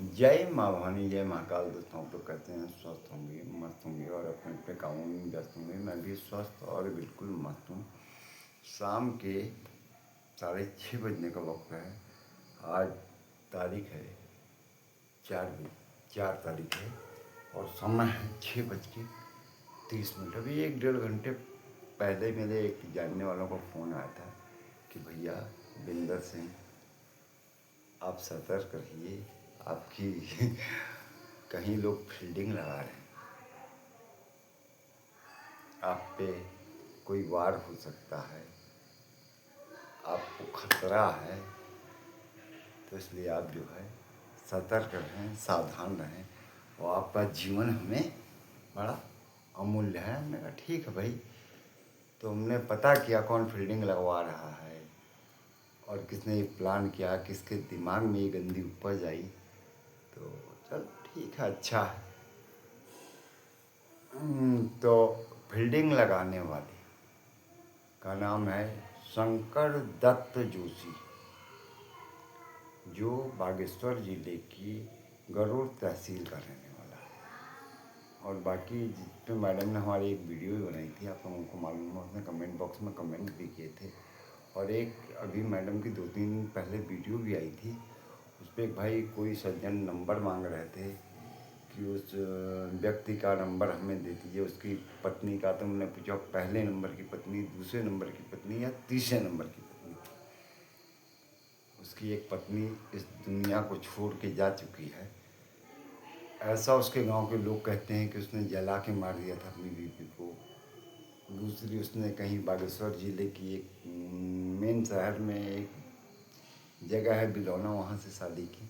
जय माँ भवानी, जय महाकाल। दोस्तों आप लोग कहते हैं स्वस्थ होंगे, मस्त होंगे और अपने अपने कामों में व्यस्त होंगे। मैं भी स्वस्थ और बिल्कुल मस्त हूँ। शाम के 6:30 बजने का वक्त है। आज तारीख है 4 तारीख है और समय है 6:30। अभी 1-1.5 घंटे पहले मेरे एक जानने वालों को फ़ोन आया था कि भैया बिंदर सिंह, आप सतर्क रहिए, आपकी कहीं लोग फील्डिंग लगा रहे हैं, आप पे कोई वार हो सकता है, आपको खतरा है, तो इसलिए आप जो है सतर्क रहें, सावधान रहें और आपका जीवन हमें बड़ा अमूल्य है। हमने कहा ठीक है भाई। तो हमने पता किया कौन फील्डिंग लगवा रहा है और किसने ये प्लान किया, किसके दिमाग में ये गंदी उपज आई। तो चल ठीक है, अच्छा है। तो फील्डिंग लगाने वाले का नाम है शंकर दत्त जोशी, जो बागेश्वर जिले की गरुड़ तहसील का रहने वाला है। और बाकी जिस मैडम ने हमारी एक वीडियो भी बनाई थी, आप लोगों को मालूम है, उसने कमेंट बॉक्स में कमेंट भी किए थे। और एक अभी मैडम की 2-3 दिन पहले वीडियो भी आई थी, उस पर एक भाई कोई सज्जन नंबर मांग रहे थे कि उस व्यक्ति का नंबर हमें दे दीजिए, उसकी पत्नी का। तो हमने पूछा पहले नंबर की पत्नी, दूसरे नंबर की पत्नी या तीसरे नंबर की पत्नी। उसकी एक पत्नी इस दुनिया को छोड़ के जा चुकी है, ऐसा उसके गांव के लोग कहते हैं कि उसने जला के मार दिया था अपनी बीवी को। दूसरी, उसने कहीं बागेश्वर जिले की एक मेन शहर में एक जगह है बिलौना, वहाँ से शादी की।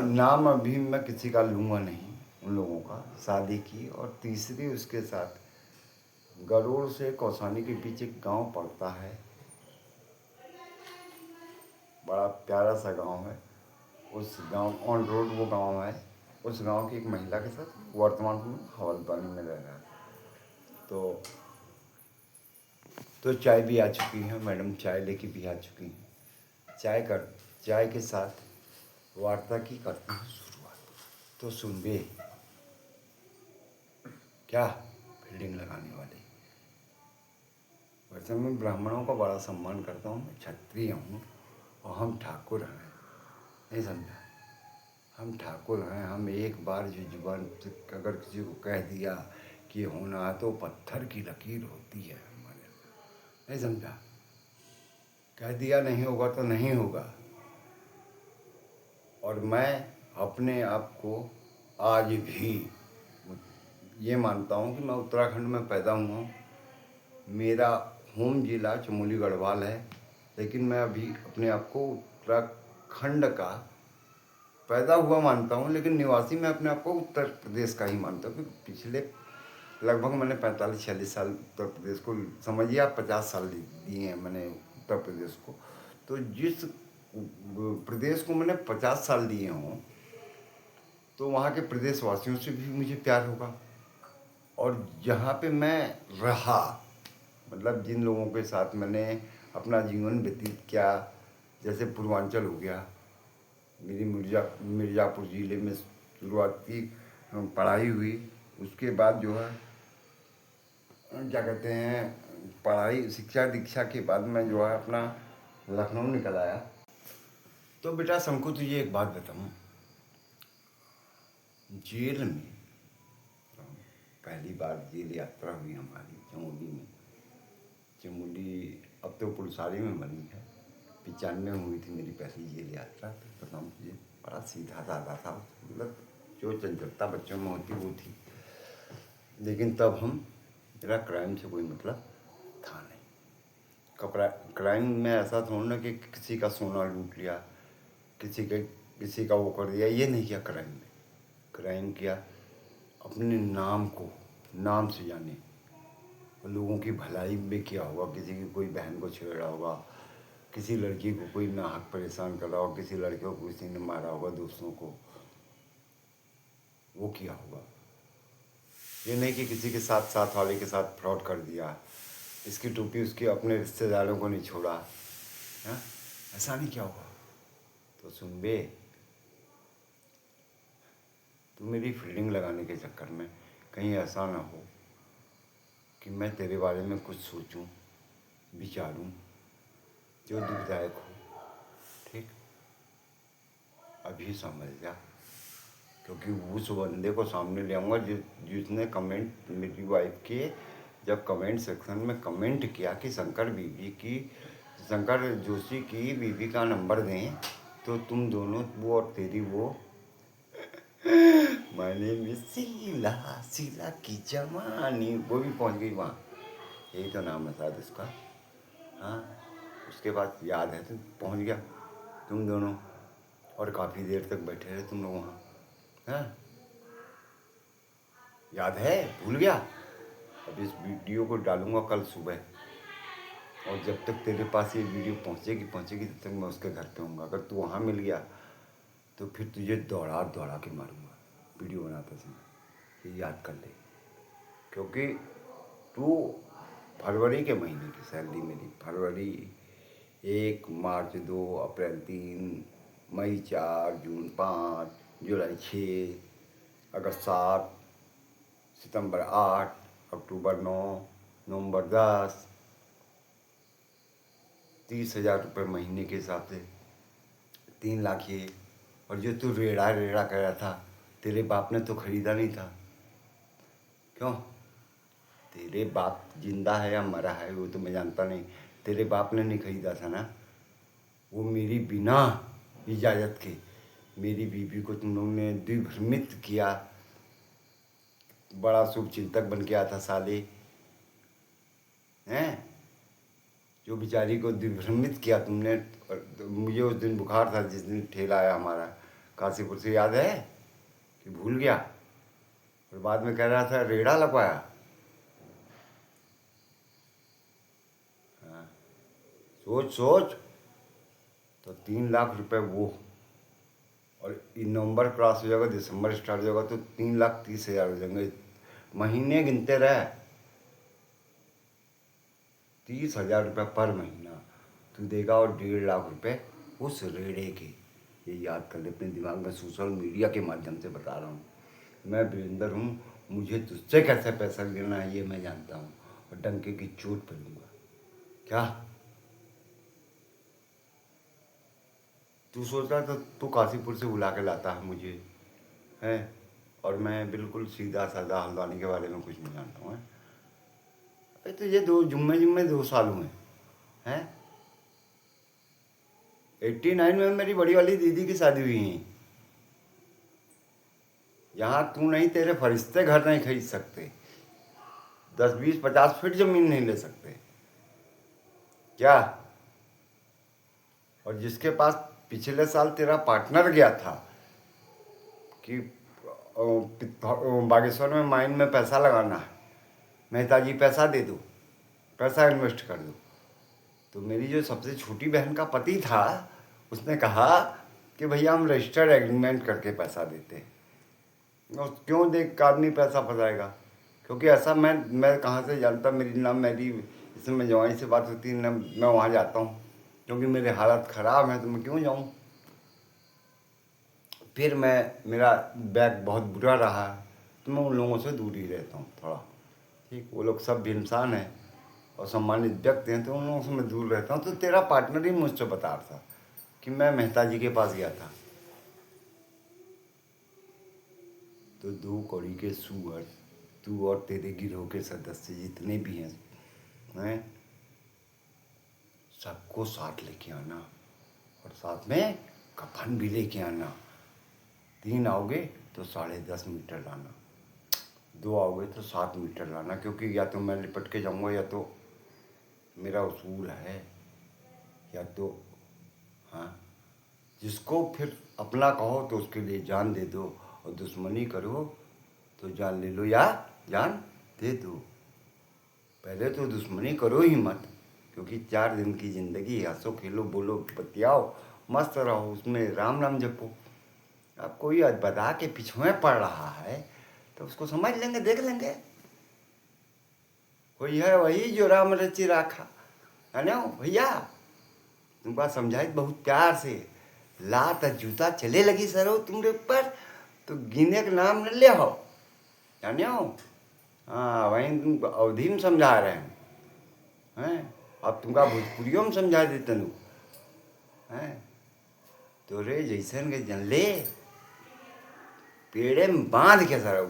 नाम अभी मैं किसी का लूँगा नहीं, उन लोगों का, शादी की। और तीसरी, उसके साथ गरुड़ से कौसानी के बीच एक गांव पड़ता है, बड़ा प्यारा सा गांव है। उस गांव ऑन रोड वो गांव है। उस गांव की एक महिला के साथ वर्तमान में हवलदानी में रह रहा है। तो चाय भी आ चुकी है, मैडम चाय लेके भी आ चुकी हैं। चाय के साथ वार्ता की करते हैं शुरुआत। तो सुन बे, क्या फील्डिंग लगाने वाले। वैसे मैं ब्राह्मणों का बड़ा सम्मान करता हूँ, मैं क्षत्रिय हूँ और हम ठाकुर हैं, नहीं समझा। हम ठाकुर हैं। हम एक बार जो जुबान से अगर किसी को कह दिया कि होना है तो पत्थर की लकीर होती है हमारे, नहीं समझा। कह दिया नहीं होगा तो नहीं होगा। और मैं अपने आप को आज भी ये मानता हूँ कि मैं उत्तराखंड में पैदा हुआ हूँ। मेरा होम जिला चमोली गढ़वाल है, लेकिन मैं अभी अपने आप को उत्तराखंड का पैदा हुआ मानता हूँ, लेकिन निवासी मैं अपने आप को उत्तर प्रदेश का ही मानता हूँ। क्योंकि पिछले लगभग मैंने 45-46 साल उत्तर प्रदेश को, समझिए आप 50 साल दिए हैं मैंने उत्तर प्रदेश को। तो जिस प्रदेश को मैंने 50 साल दिए हों, तो वहाँ के प्रदेशवासियों से भी मुझे प्यार होगा। और जहाँ पे मैं रहा, मतलब जिन लोगों के साथ मैंने अपना जीवन व्यतीत किया, जैसे पूर्वांचल हो गया, मेरी मिर्ज़ापुर ज़िले में शुरुआती पढ़ाई हुई। उसके बाद जो है क्या कहते हैं, पढ़ाई शिक्षा दीक्षा के बाद मैं जो है अपना लखनऊ निकल आया। तो बेटा शंकु, तुझे एक बात बताऊँ, जेल में पहली बार जेल यात्रा हुई हमारी चमोली में। चमोली अब तो पुलसारी में बनी है। 95 में हुई थी मेरी पहली जेल यात्रा। तो बताऊँ तुझे, बड़ा सीधा साधा था, मतलब जो चंचलता बच्चों में होती वो थी। लेकिन तब मेरा क्राइम से कोई मतलब था नहीं। क्राइम में ऐसा थोड़ा ना कि किसी का सोना लूट लिया, किसी का वो कर दिया, ये नहीं किया। क्राइम किया अपने नाम को नाम से जाने, लोगों की भलाई में किया होगा। किसी की कोई बहन को छेड़ा होगा, किसी लड़की को कोई नाहक परेशान कर रहा होगा, किसी लड़के को किसी ने मारा होगा, दोस्तों को, वो किया होगा। ये नहीं कि किसी के साथ साथ वाले के साथ फ्रॉड कर दिया, इसकी टोपी उसके अपने रिश्तेदारों को नहीं छोड़ा, है, ऐसा नहीं किया होगा। तो सुन बे, तू मेरी फील्डिंग लगाने के चक्कर में कहीं ऐसा ना हो कि मैं तेरे बारे में कुछ सोचूं, विचारूं जो दुखदायक हो। ठीक, अभी समझ जा, क्योंकि उस बंदे को सामने ले आऊँगा जिसने कमेंट मेरी वाइफ के, जब कमेंट सेक्शन में कमेंट किया कि शंकर जोशी की बीवी का नंबर दें, तो तुम दोनों, वो और तेरी वो मैंने में शीला शीला की जवानी, वो भी पहुंच गई वहाँ। यही तो नाम है शायद उसका। हाँ, उसके बाद याद है, तुम पहुंच गया तुम दोनों, और काफ़ी देर तक बैठे रहे तुम लोग वहाँ। हाँ, याद है? भूल गया? अब इस वीडियो को डालूंगा कल सुबह, और जब तक तेरे पास ये वीडियो पहुँचेगी तब तक मैं उसके घर पे हूँगा। अगर तू वहाँ मिल गया तो फिर तुझे दौड़ा दौड़ा के मारूंगा वीडियो बनाता समय, ये याद कर ले। क्योंकि तू फरवरी के महीने की सैलरी मेरी, फरवरी 1, मार्च 2, अप्रैल 3, मई 4, जून 5, जुलाई 6, अगस्त 7, सितंबर 8, अक्टूबर 9, नवंबर 10, 30,000 रुपये महीने के हिसाब से 3 लाख ये। और जो तू रेड़ा रेड़ा कर रहा था, तेरे बाप ने तो खरीदा नहीं था। क्यों? तेरे बाप जिंदा है या मरा है वो तो मैं जानता नहीं, तेरे बाप ने नहीं खरीदा था ना। वो मेरी बिना इजाज़त के मेरी बीवी को तुम लोगों ने द्विभ्रमित किया। बड़ा शुभ चिंतक बन के आता साले, हैं? जो बेचारी को द्विभ्रमित किया तुमने। मुझे उस दिन बुखार था जिस दिन ठेला आया हमारा काशीपुर से, याद है कि भूल गया? और बाद में कह रहा था रेड़ा लगवाया। हाँ, सोच सोच। तो 3 लाख रुपए वो, और नवंबर क्रॉस हो जाएगा, दिसंबर स्टार्ट हो जाएगा तो 3,30,000 हो जाएंगे। महीने गिनते रहे, 30,000 रुपये पर महीना तू देगा, और 1.5 लाख रुपए उस रेड़े के। ये याद कर ले अपने दिमाग में। सोशल मीडिया के माध्यम से बता रहा हूँ, मैं वीरेंद्र हूँ, मुझे तुझसे कैसे पैसा लेना है ये मैं जानता हूँ, और डंके की चोट पे लूँगा। क्या तू सोच रहा था तू काशीपुर से बुला के लाता है मुझे, है? और मैं बिल्कुल सीधा साधा हल्द्वानी के बारे में कुछ नहीं जानता हूँ। अरे तो ये 2 साल हुए हैं। 89 में मेरी बड़ी वाली दीदी की शादी हुई है। यहाँ तू नहीं, तेरे फरिश्ते घर नहीं खरीद सकते, 10, 20, 50 फीट जमीन नहीं ले सकते। क्या? और जिसके पास पिछले साल तेरा पार्टनर गया था कि बागेश्वर में माइन में पैसा लगाना है, मेहता जी पैसा दे दो, पैसा इन्वेस्ट कर दो, तो मेरी जो सबसे छोटी बहन का पति था उसने कहा कि भैया हम रजिस्टर्ड एग्रीमेंट करके पैसा देते हैं। और क्यों देख आदमी पैसा फंसाएगा? क्योंकि ऐसा मैं कहाँ से जानता, मेरी इसमें जवाई से बात होती है ना, मैं वहाँ जाता हूँ, क्योंकि मेरे हालत ख़राब है तो मैं क्यों जाऊँ। फिर मेरा बैग बहुत बुरा रहा, तो मैं उन लोगों से दूर ही रहता हूँ थोड़ा। ठीक, वो लोग सब भी इंसान हैं और सम्मानित व्यक्ति हैं, तो उन लोगों से मैं दूर रहता हूँ। तो तेरा पार्टनर ही मुझसे बता रहा था कि मैं मेहता जी के पास गया था, तो 2 कौड़ी के सुअर, तू और तेरे गिरोह के सदस्य जितने भी हैं, सबको साथ लेके आना, और साथ में कफन भी लेके आना। 3 आओगे तो 10.5 मीटर लाना, 2 आओगे तो 7 मीटर लाना, क्योंकि या तो मैं लिपट के जाऊँगा, या तो मेरा उसूल है, या तो हाँ, जिसको फिर अपना कहो तो उसके लिए जान दे दो, और दुश्मनी करो तो जान ले लो या जान दे दो। पहले तो दुश्मनी करो ही मत, क्योंकि 4 दिन की ज़िंदगी, हंसो खेलो बोलो बतियाओ, मस्त रहो, उसमें राम नाम जपो। अब कोई बता के पिछुए पड़ रहा है तो उसको समझ लेंगे, देख लेंगे। कोई है वही जो राम रचि राखा, है ना भैया? तुमको समझाई बहुत प्यार से, लात जूता चले लगी सरो तुम्हारे ऊपर, तो गिने का नाम न ले हो, जाने हो। हाँ, वहीं तुम अवधि में समझा रहे हैं। अब तुमका भोजपुरियों में समझा देते नु हैं। तोरे जैसन के जनले पेड़े में बांध के सरऊ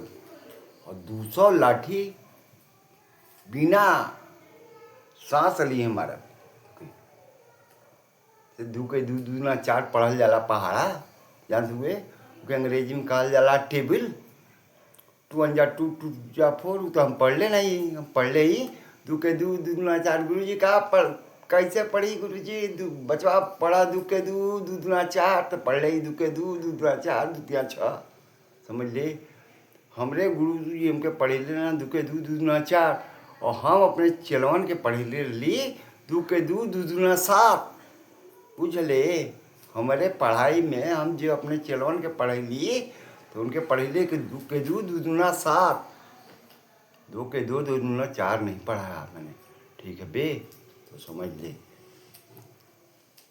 और 200 लाठी बिना सांस लिए हमारा दू के दू दूना चार पढ़ल जाला पहाड़ा, जान हुए के अंग्रेजी में कहल जाला टेबल। 2 × 2 2 × 4 तो हम पढ़ ले नहीं, हम पढ़ ले ही। 2 के 2 दूना 4। गुरु जी कहा पढ़, कैसे पढ़ी गुरु जी? बचवा पढ़ा 2 के 2 2 दूना 4 तो पढ़ ले 2 के 2 2 दूना 4 2 तिया 6। समझ ले, हमरे गुरु जी हमके पढ़े ले ना 2 के 2 2 दूना 4 और हम अपने चलवन के पढ़े ले ली 2 के 2 2 दूना 7। पूछ ले, हमारे पढ़ाई में हम जो अपने चलवन के पढ़े लिए तो उनके पढ़े लिए कि 2 के 2 2 दूना 7। 2 के 2 2 दूना 4 नहीं पढ़ाया मैंने, ठीक है बे? तो समझ ले,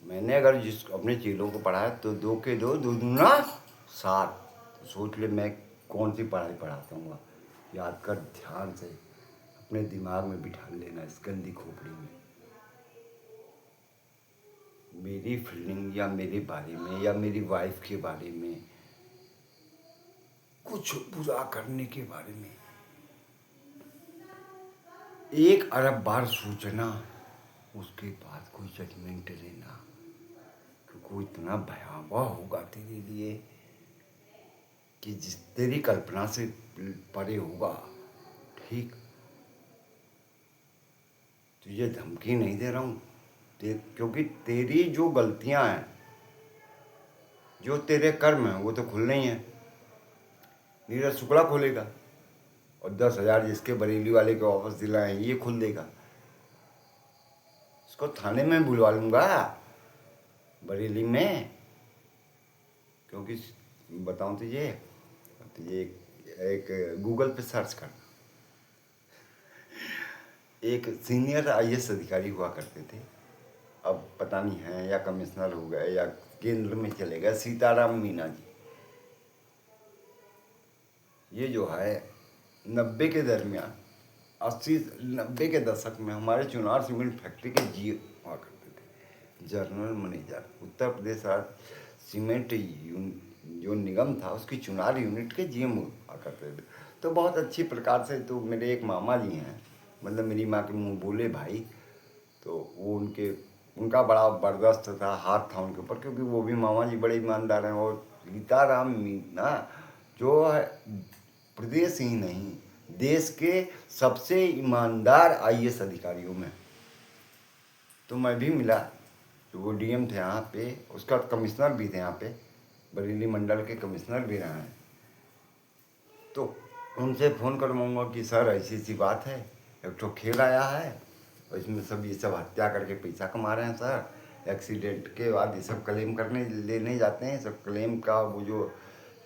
मैंने अगर जिस अपने चेलों को पढ़ाया तो 2 के 2 2 दूना 7। तो सोच ले मैं कौन सी पढ़ाई पढ़ाता हूँ। याद कर, ध्यान से अपने दिमाग में बिठा लेना इस गंदी खोपड़ी में। मेरी फीलिंग या मेरे बारे में या मेरी वाइफ के बारे में कुछ बुरा करने के बारे में 1 अरब बार सोचना, उसके बाद कोई जजमेंट लेना, क्योंकि वो इतना भयावह होगा तेरे लिए कि जिस तेरी कल्पना से परे होगा। ठीक, तुझे धमकी नहीं दे रहा हूँ, क्योंकि तेरी जो गलतियां हैं, जो तेरे कर्म हैं, वो तो खुलने ही हैं। नीरज शुक्ला खोलेगा और 10,000 जिसके बरेली वाले के वापस दिलाए ये खुल देगा। इसको थाने में बुलवा लूँगा, बरेली में। क्योंकि बताऊँ तुझे एक गूगल पे सर्च करना, एक सीनियर IAS अधिकारी हुआ करते थे, अब पता नहीं है या कमिश्नर हो गए या केंद्र में चले गए, सीताराम मीना जी। ये जो है 90 के दरमियान 80-90 के दशक में हमारे चुनार सीमेंट फैक्ट्री के जी हुआ करते थे, जनरल मैनेजर। उत्तर प्रदेश राज्य सीमेंट जो निगम था उसकी चुनार यूनिट के GM हुआ करते थे। तो बहुत अच्छी प्रकार से, तो मेरे एक मामा जी हैं, मतलब मेरी माँ के मुँह बोले भाई, तो वो उनका बड़ा बर्दाश्त था, हाथ था उनके ऊपर, क्योंकि वो भी मामा जी बड़े ईमानदार हैं। और सीताराम मीना जो है प्रदेश ही नहीं देश के सबसे ईमानदार IAS अधिकारियों में। तो मैं भी मिला, तो वो DM थे यहाँ पे, उसका कमिश्नर भी थे यहाँ पे, बरेली मंडल के कमिश्नर भी रहे हैं। तो उनसे फ़ोन करवाऊँगा कि सर ऐसी बात है, एक तो खेल आया है और इसमें सब ये सब हत्या करके पैसा कमा रहे हैं सर। एक्सीडेंट के बाद ये सब क्लेम करने लेने जाते हैं, सब क्लेम का वो जो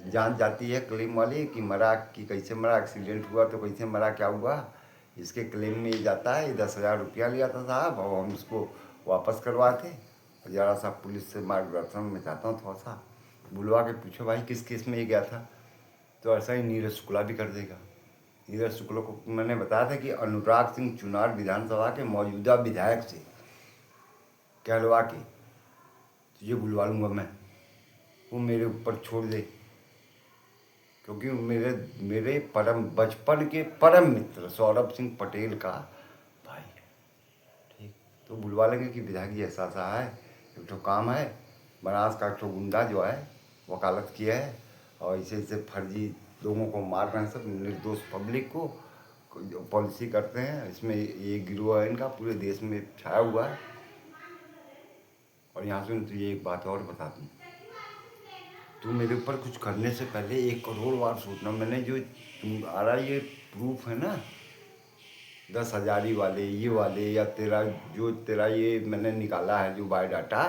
जांच जाती है क्लेम वाली कि मरा, कि कैसे मरा, एक्सीडेंट हुआ तो कैसे मरा, क्या हुआ, इसके क्लेम में ये जाता है। 10,000 रुपया लिया था साहब और हम उसको वापस करवाते। ज़रा सा पुलिस से मार्गदर्शन में चाहता हूँ, थोड़ा सा बुलवा के पूछो भाई किस केस में ये गया था। तो ऐसा ही नीरज शुक्ला भी कर देगा। नीरज शुक्ला को मैंने बताया था कि अनुराग सिंह चुनार विधानसभा के मौजूदा विधायक से कहलवा के तुझे बुलवा लूँगा मैं, वो मेरे ऊपर छोड़ दे, क्योंकि मेरे परम बचपन के परम मित्र सौरभ सिंह पटेल का भाई है। ठीक, तो बुलवा लेंगे कि विधायक जी ऐसा है, एक तो काम है, बनास का एक तो गुंडा जो है वकालत किया है और ऐसे फर्जी लोगों को मार रहे हैं, सब निर्दोष पब्लिक को पॉलिसी करते हैं। इसमें ये गिरोह है इनका पूरे देश में छाया हुआ है। और यहाँ से तुझे एक बात और बता दूँ, तू मेरे ऊपर कुछ करने से पहले 1 करोड़ बार सोचना। मैंने जो तुम्हारा ये प्रूफ है ना 10,000 वाले ये वाले, या तेरा ये मैंने निकाला है जो बायोडाटा,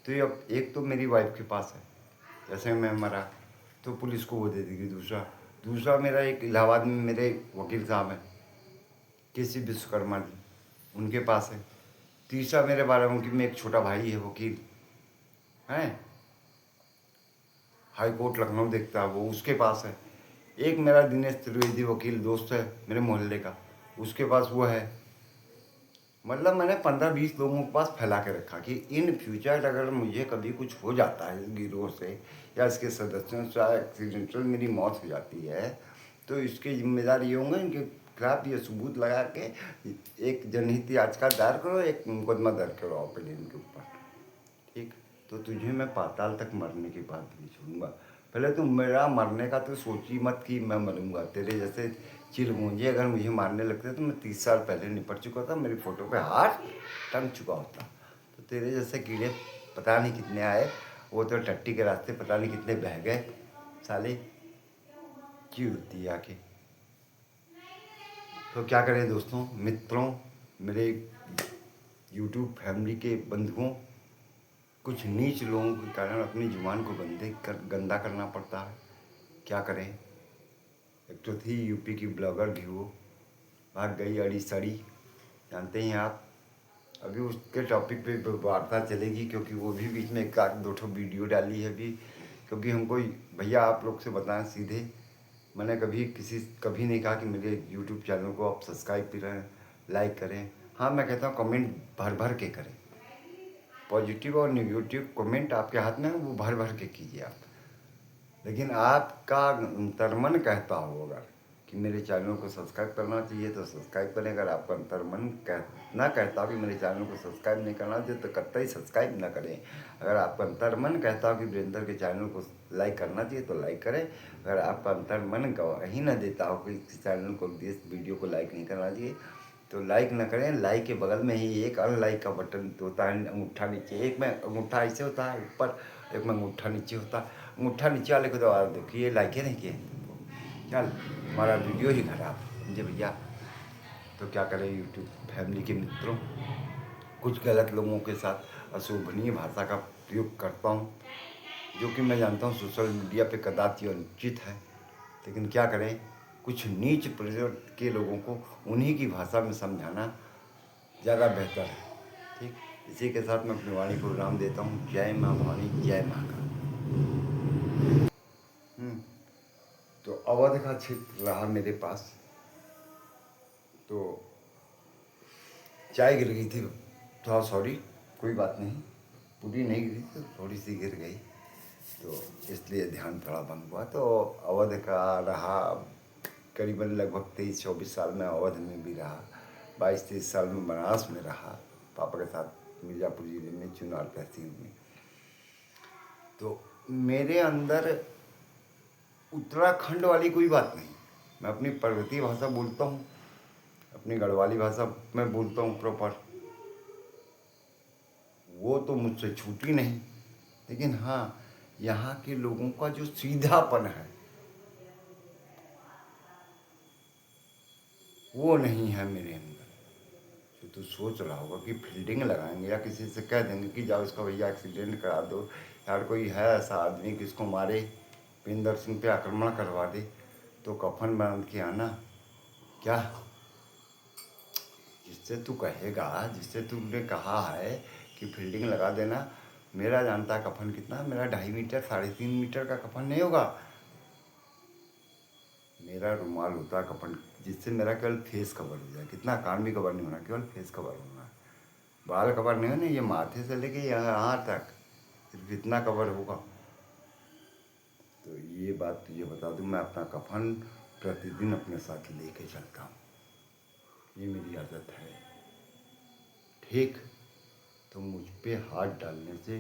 तो ये एक तो मेरी वाइफ के पास है, जैसे मैं मरा तो पुलिस को वो दे देगी। दूसरा मेरा एक इलाहाबाद में मेरे वकील साहब हैं KC विश्वकर्मा जी, उनके पास है। तीसरा मेरे बाराबंकी में एक छोटा भाई है वकील हैं, हाई कोर्ट लखनऊ देखता है, वो उसके पास है। एक मेरा दिनेश त्रिवेदी वकील दोस्त है मेरे मोहल्ले का, उसके पास वो है। मतलब मैंने 15-20 लोगों के पास फैला के रखा कि इन फ्यूचर अगर मुझे कभी कुछ हो जाता है इस गिरोह से या इसके सदस्यों से, एक्सीडेंटल मेरी मौत हो जाती है, तो इसके जिम्मेदार ये होंगे, इनके खिलाफ ये सबूत लगा के एक जनहित याचिका दायर करो, एक मुकदमा दर्ज करो अपने इनके ऊपर। ठीक, तो तुझे मैं पाताल तक मरने की बात नहीं छोड़ूंगा। पहले तो मेरा मरने का तो सोची मत कि मैं मरूंगा। तेरे जैसे चिलगोंजे अगर मुझे मारने लगते तो मैं 30 साल पहले निपट चुका था, मेरी फ़ोटो पे हाथ टंग चुका होता। तो तेरे जैसे कीड़े पता नहीं कितने आए, वो तो टट्टी के रास्ते पता नहीं कितने बह गए, साले चीड़ती आके। तो क्या करें दोस्तों, मित्रों, मेरे यूट्यूब फैमिली के बंधुओं, कुछ नीच लोगों के कारण अपनी जुबान को गंदा करना पड़ता है। क्या करें। एक तो थी यूपी की ब्लॉगर भी, वो भाग गई अड़ी सड़ी, जानते हैं आप। अभी उसके टॉपिक पे वार्ता चलेगी, क्योंकि वो भी बीच में एक आध दो ठो वीडियो डाली है अभी। क्योंकि हमको भैया आप लोग से बताएं सीधे, मैंने कभी नहीं कहा कि मेरे यूट्यूब चैनल को आप सब्सक्राइब करें, लाइक करें। हाँ, मैं कहता हूँ कमेंट भर भर के करें। पॉजिटिव और नेगेटिव कमेंट आपके हाथ में है, वो भर भर के कीजिए आप। लेकिन आपका अंतर्मन कहता हो अगर कि मेरे चैनल को सब्सक्राइब करना चाहिए तो सब्सक्राइब करें। अगर आपका अंतर्मन ना कहता हो कि मेरे चैनल को सब्सक्राइब नहीं करना चाहिए तो कतई सब्सक्राइब ना करें। अगर आपका अंतर्मन कहता हो कि वीरेंद्र के चैनल को लाइक करना चाहिए तो लाइक करें। अगर आपका अंतर्मन गवाही ना देता हो कि इस चैनल को, इस वीडियो को लाइक नहीं करना चाहिए तो लाइक ना करें। लाइक के बगल में ही एक अनलाइक का बटन होता है, अंगूठा नीचे। एक में अंगूठा ऐसे होता है ऊपर, एक में अंगूठा नीचे होता है। अंगूठा नीचे वाले को दबा दो कि ये लाइक है नहीं किए, चल हमारा वीडियो ही खराब समझे भैया। तो क्या करें यूट्यूब फैमिली के मित्रों, कुछ गलत लोगों के साथ अशोभनीय भाषा का प्रयोग करता हूँ, जो कि मैं जानता हूँ सोशल मीडिया पे कदापि अनुचित है। लेकिन क्या करें, कुछ नीच प्रवृत्ति के लोगों को उन्हीं की भाषा में समझाना ज़्यादा बेहतर है। ठीक, इसी के साथ मैं अपनी वाणी को विराम देता हूँ। जय माँ भवानी, जय माँ का। तो अवध का क्षेत्र रहा मेरे पास, तो चाय गिर गई थी, थोड़ा सॉरी, कोई बात नहीं, पूरी नहीं गिरी तो थोड़ी सी गिर गई, तो इसलिए ध्यान थोड़ा भंग हुआ। तो अवध का रहा करीबन लगभग 23-24 साल में अवध में भी रहा, 22-23 साल में बनारस में रहा पापा के साथ, मिर्ज़ापुर जिले में चुनार तहसील में। तो मेरे अंदर उत्तराखंड वाली कोई बात नहीं, मैं अपनी पर्वतीय भाषा बोलता हूँ, अपनी गढ़वाली भाषा में बोलता हूँ प्रॉपर, वो तो मुझसे छूटी नहीं। लेकिन हाँ, यहाँ के लोगों का जो सीधापन है वो नहीं है मेरे अंदर। जो तू सोच रहा होगा कि फील्डिंग लगाएंगे या किसी से कह देंगे कि जाओ इसका भैया एक्सीडेंट करा दो, यार कोई है ऐसा आदमी कि इसको मारे, पिंदर सिंह पे आक्रमण करवा दे, तो कफन बांध के आना। क्या जिससे तू कहेगा, जिससे तुमने कहा है कि फील्डिंग लगा देना, मेरा जानता है कफन कितना, मेरा 2.5 मीटर 3.5 मीटर का कफन नहीं होगा। मेरा रुमाल होता है कफन, जिससे मेरा केवल फेस कवर हो जाए, कितना कान भी कवर नहीं होना, केवल फेस कवर होना है, बाल कवर नहीं होना, ये माथे से लेके यहाँ तक सिर्फ इतना कवर होगा। तो ये बात तुझे बता दूँ, मैं अपना कफन प्रतिदिन अपने साथ लेके चलता हूँ, ये मेरी आदत है। ठीक, तो मुझ पे हाथ डालने से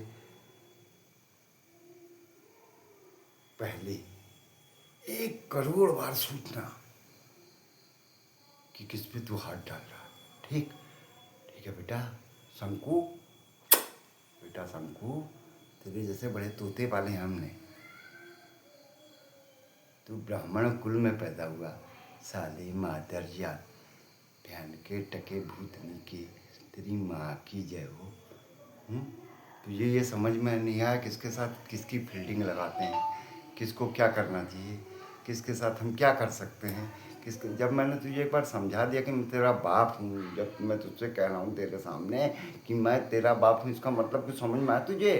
पहले 1 करोड़ बार सोचना कि किस पे तू हाथ डाल रहा है। ठीक, ठीक है बेटा शंकु, बेटा शंकु, तेरे जैसे बड़े तोते पाले हैं हमने, तू ब्राह्मण कुल में पैदा हुआ, साले मादर जात, भैन के टके भूतनी के, तेरी माँ की जय हो। तुझे ये समझ में नहीं आया किसके साथ किसकी फील्डिंग लगाते हैं, किसको क्या करना चाहिए, किसके साथ हम क्या कर सकते हैं, किसके। जब मैंने तुझे एक बार समझा दिया कि मैं तेरा बाप हूँ, जब मैं तुझसे कह रहा हूँ तेरे सामने कि मैं तेरा बाप हूँ, इसका मतलब कुछ समझ में आया तुझे।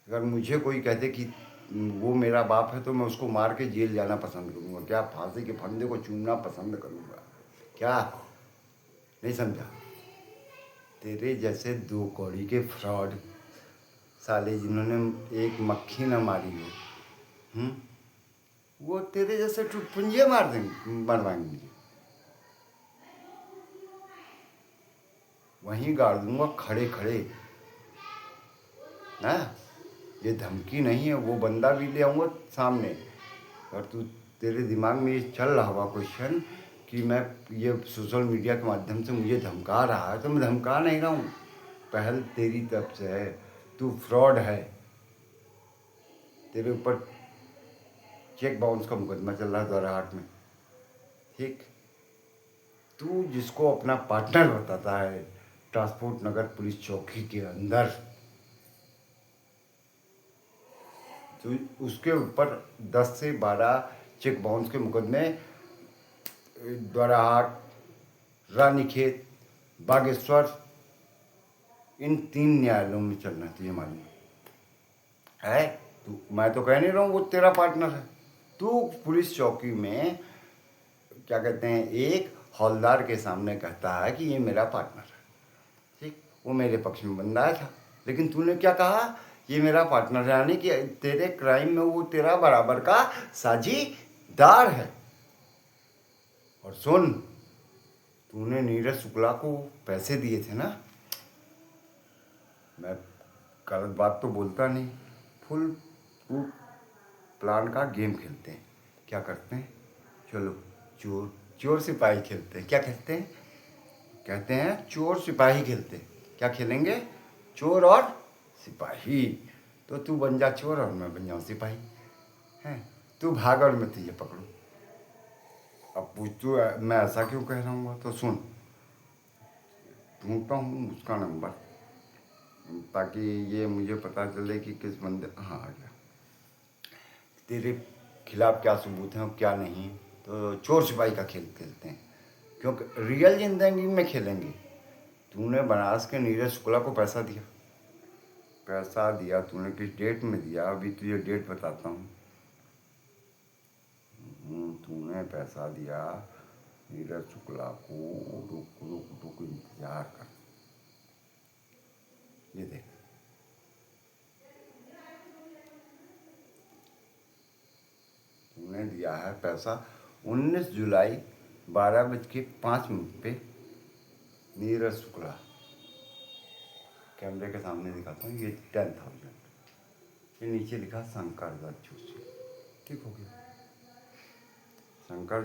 अगर मुझे कोई कहते कि वो मेरा बाप है तो मैं उसको मार के जेल जाना पसंद करूँगा क्या? फांसी के फंदे को चूमना पसंद करूँगा क्या? नहीं समझा? तेरे जैसे दो कौड़ी के फ्रॉड साले जिन्होंने एक मक्खी ना मारी हो, वो तेरे जैसे टुटपुंजे मार देंगे, मरवाएंगे मुझे। वहीं गाड़ दूंगा खड़े खड़े ना। ये धमकी नहीं है, वो बंदा भी ले आऊँगा सामने। और तू तेरे दिमाग में ये चल रहा होगा क्वेश्चन कि मैं ये सोशल मीडिया के माध्यम से मुझे धमका रहा है, तो मैं धमका नहीं रहा हूँ। पहल तेरी तरफ से है, तू फ्रॉड है। तेरे ऊपर चेक बाउंस का मुकदमा चल रहा है द्वाराहाट में, ठीक? तू जिसको अपना पार्टनर बताता है ट्रांसपोर्ट नगर पुलिस चौकी के अंदर, तो उसके ऊपर 10 से 12 चेक बाउंस के मुकदमे द्वाराहाट, रानीखेत, बागेश्वर, इन 3 न्यायालयों में चलना चाहिए मालूम है। तू, मैं तो कह नहीं रहा हूँ वो तेरा पार्टनर है। तू पुलिस चौकी में क्या कहते हैं, एक हौलदार के सामने कहता है कि ये मेरा पार्टनर है, ठीक? वो मेरे पक्ष में बंदा था, लेकिन तूने क्या कहा? ये मेरा पार्टनर है, यानी कि तेरे क्राइम में वो तेरा बराबर का साझीदार है। और सुन, तूने नीरज शुक्ला को पैसे दिए थे ना? मैं गलत बात तो बोलता नहीं, फुल प्रूफ प्लान का गेम खेलते हैं। क्या करते हैं? चलो चोर चोर सिपाही खेलते हैं। क्या खेलते हैं? कहते हैं चोर सिपाही खेलते हैं। क्या खेलेंगे? चोर और सिपाही। तो तू बन जा चोर और मैं बन जाऊँ सिपाही, हैं? तू भाग और मैं तुझे पकड़ूँ। अब पूछ तू मैं ऐसा क्यों कह रहा हूँ? तो सुन, ढूंढता हूँ उसका नंबर, ताकि ये मुझे पता चले कि किस बंदे। हाँ, आ गया। तेरे खिलाफ क्या सबूत हैं और क्या नहीं। तो चोर सिपाही का खेल खेलते हैं, क्योंकि रियल जिंदगी में खेलेंगे। तूने बनारस के नीरज शुक्ला को पैसा दिया? पैसा दिया तूने किस डेट में दिया? अभी तुझे डेट बताता हूँ। तूने पैसा दिया नीरज शुक्ला को, रुक रुक रुक, इंतजार कर। ये देख, तूने दिया है पैसा 19 जुलाई 12:05 पे नीरज शुक्ला। कैमरे के सामने दिखाता हूँ, ये 10,000। ये नीचे लिखा शंकर दत्त जोशी, ठीक हो गया? शंकर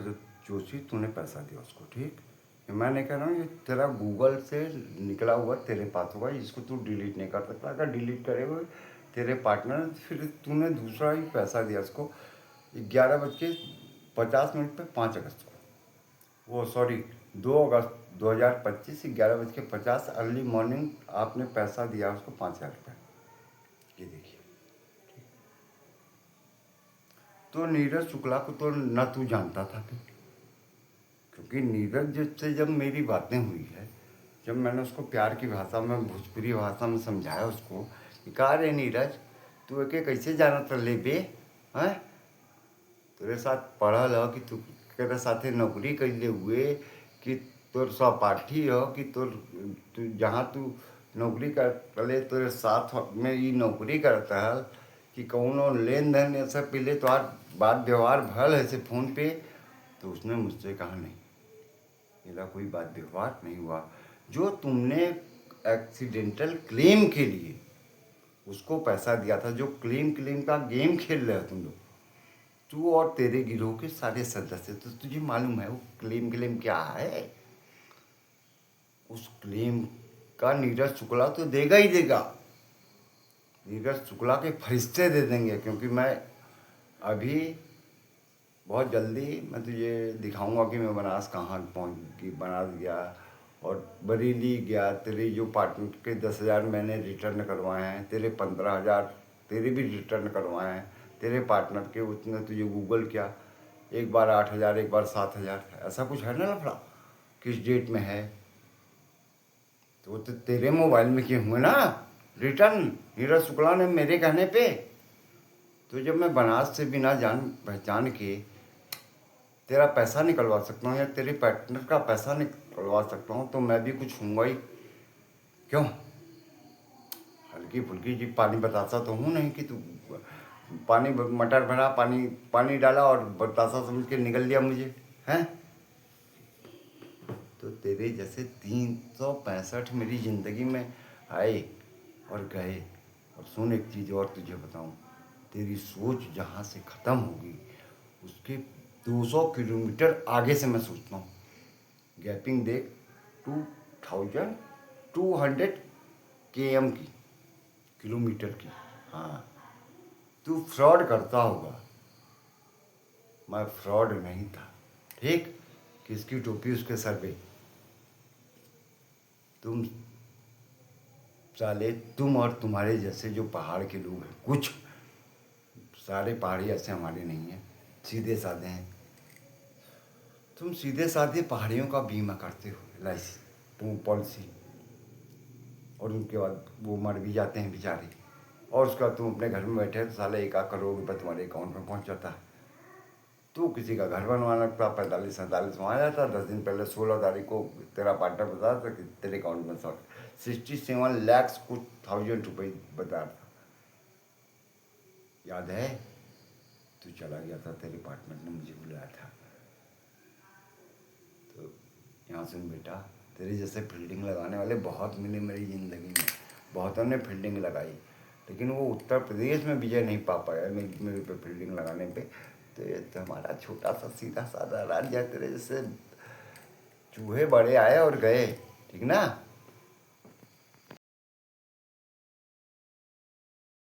जोशी, तूने पैसा दिया उसको, ठीक? मैं नहीं कह रहा हूँ, ये तेरा गूगल से निकला हुआ तेरे पास होगा, इसको तू डिलीट नहीं कर सकता। अगर डिलीट करे हुए तेरे पार्टनर, फिर तूने दूसरा ही पैसा दिया उसको 11:50 पे 5 अगस्त को, वो सॉरी 2 अगस्त 2025, 11:50 अर्ली मॉर्निंग आपने पैसा दिया उसको 5,000 रुपये। ये देखिए, तो नीरज शुक्ला को तो न तू जानता था फिर, क्योंकि नीरज से जब मेरी बातें हुई है, जब मैंने उसको प्यार की भाषा में, भोजपुरी भाषा में समझाया उसको कि कहा रे नीरज, तू के कैसे जाना था ले बे, हैं? तेरे साथ पढ़ल हो कि तू तेरे साथे नौकरी कैले हुए, कि तोर सहपाठी हो, कि तू जहाँ तू नौकरी कर तेरे साथ में ये नौकरी करता है, कि कौनो लेन देन ऐसा पहले तो बात व्यवहार भल है से फ़ोन पे। तो उसने मुझसे कहा नहीं, मेरा कोई बात व्यवहार नहीं हुआ। जो तुमने एक्सीडेंटल क्लेम के लिए उसको पैसा दिया था, जो क्लेम का गेम खेल रहे हो तुम लोग, तू और तेरे गिरोह के सारे सदस्य, तो तुझे मालूम है वो क्लेम क्या है? उस क्लेम का नीरज शुक्ला तो देगा ही देगा। नीरज शुक्ला के फरिश्ते दे देंगे, क्योंकि मैं अभी बहुत जल्दी मैं तुझे दिखाऊंगा कि मैं बनारस कहाँ बनारस गया और बरेली गया। तेरे जो पार्टनर के 10,000 मैंने रिटर्न करवाए हैं, तेरे 15,000 तेरे भी रिटर्न करवाए हैं। तेरे पार्टनर के उतने तुझे गूगल किया, एक बार 8,000, एक बार 7,000, ऐसा कुछ है ना लफड़ा? किस डेट में है? तो वो तो तेरे मोबाइल में किए हुए ना रिटर्न, नीरज शुक्ला ने मेरे कहने पे। तो जब मैं बनारस से बिना जान पहचान के तेरा पैसा निकलवा सकता हूँ या तेरे पार्टनर का पैसा निकलवा सकता हूँ तो मैं भी कुछ हूँगा ही। क्यों? हल्की फुल्की जी पानी बतासा तो हूँ नहीं कि तू पानी मटर भरा, पानी पानी डाला और बतासा समझ के निकल लिया मुझे, हैं? तो तेरे जैसे 365 मेरी ज़िंदगी में आए और गए। और सुन एक चीज़ और तुझे बताऊँ, तेरी सोच जहाँ से ख़त्म होगी उसके 200 किलोमीटर आगे से मैं सोचता हूँ। गैपिंग देख, 2200 km की, किलोमीटर की। हाँ, तू फ्रॉड करता होगा, मैं फ्रॉड नहीं था। ठीक, किसकी टोपी उसके सर पे। तुम साले, तुम और तुम्हारे जैसे जो पहाड़ के लोग हैं, कुछ सारे पहाड़ी ऐसे हमारे नहीं हैं, सीधे साधे हैं। तुम सीधे साधे पहाड़ियों का बीमा करते हो, LIC पॉलिसी, और उनके बाद वो मर भी जाते हैं बेचारे, और उसका तुम अपने घर में बैठे तो साले 1-1 करोड़ रुपये तुम्हारे अकाउंट में पहुंच जाता है। तू किसी का घर बनवाना था, 45-47 में आ जाता। 10 दिन पहले 16 तारीख को तेरा पार्टनर बता था कि तेरे अकाउंट में 67 लाख कुछ थाउजेंड रुपये बता था। याद है? तू चला गया था, तेरे पार्टनर ने मुझे बुलाया था। तो यहाँ सुन बेटा, तेरे जैसे फील्डिंग लगाने वाले बहुत मिले मेरी ज़िंदगी में, बहुतों ने फील्डिंग लगाई, लेकिन वो उत्तर प्रदेश में विजय नहीं पा पाया मेरे पे फील्डिंग लगाने पे। तो ये तो हमारा छोटा सा सीधा साधा राज्य है, तेरे जैसे चूहे बड़े आए और गए, ठीक ना।